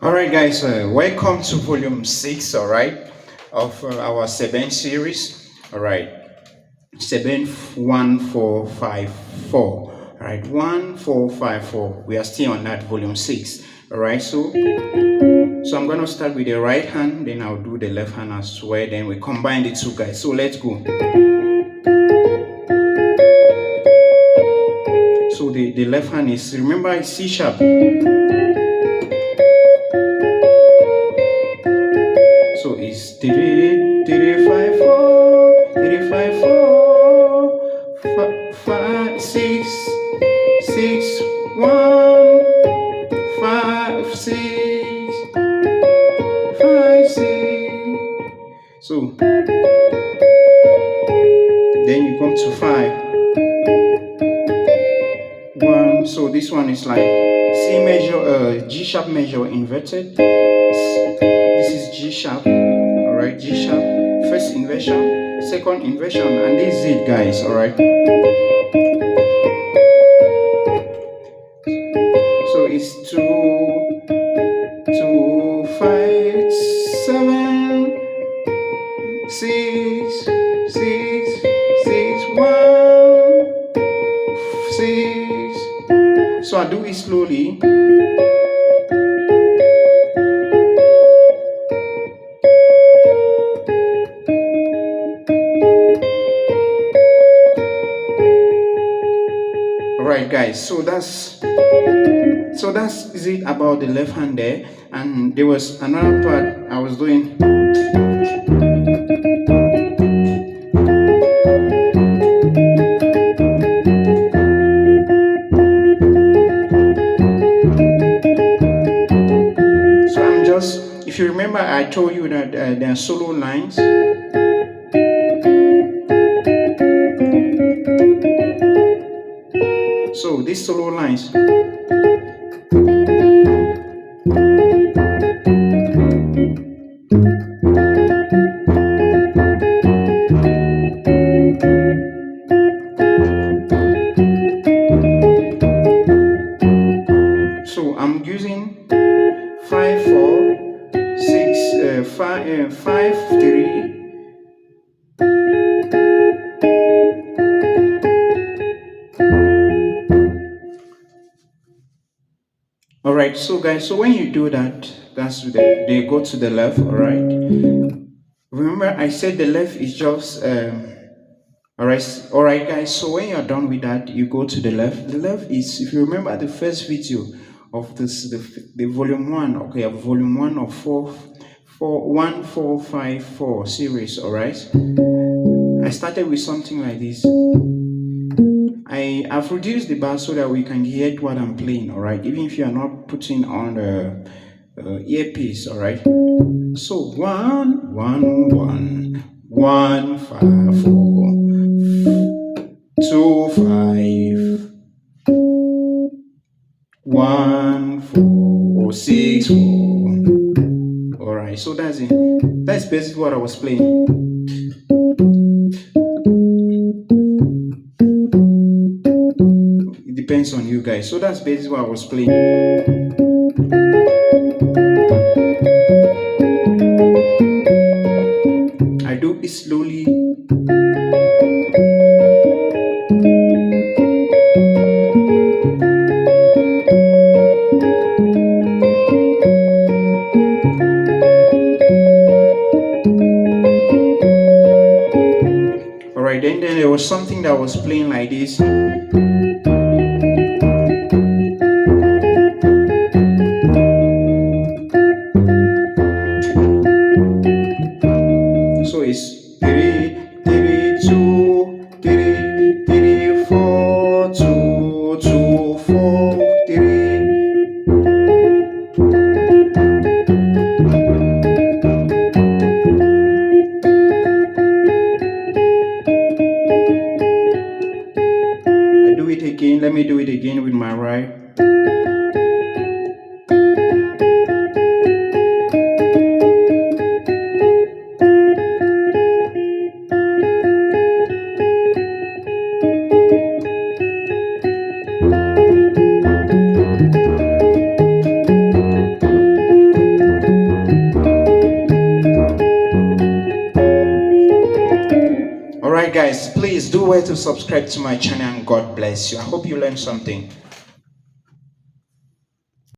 Alright guys, welcome to volume 6, alright, of our seben series. Alright, 71454. Alright, 1454. We are still on that volume 6. Alright, so I'm gonna start with the right hand, then I'll do the left hand as well, then we combine the two guys. So let's go. So the left hand is, remember, it's C sharp. So it's 3, 3, 5, 4, 3, 5, 4, 5, 6, 6, 1, 5, 6, 5, 6. So then you come to 5, 1. So this one is like C major, G sharp major inverted. This is G sharp, alright, G sharp, first inversion, second inversion, and this is it, guys, alright. So it's 2, 5, 7, 6, 6, 6, 1, 6. So I do it slowly. Alright guys, so that's is it about the left hand there. And there was another part I was doing. So I'm just, if you remember, I told you that there are solo lines. So these solo lines. So I'm using 5, 4, 6, 5, 3. Alright, so guys, so when you do that, that's they go to the left, alright. Remember I said the left is just alright guys, so when you're done with that, you go to the left. The left is, if you remember the first video of this, the volume 1, okay, volume 1 of 1454 series, alright. I started with something like this. I've reduced the bar so that we can hear what I'm playing, alright, even if you are not putting on the earpiece, alright. So 1, 1, 1, 1, 5, 4, 2, 5, 1, 4, 6, 4. Alright, so that's it. That's basically what I was playing. Depends on you guys. So that's basically what I was playing. I do it slowly. Alright, then there was something that was playing like this. please do well to subscribe to my channel, and God bless you. I hope you learned something.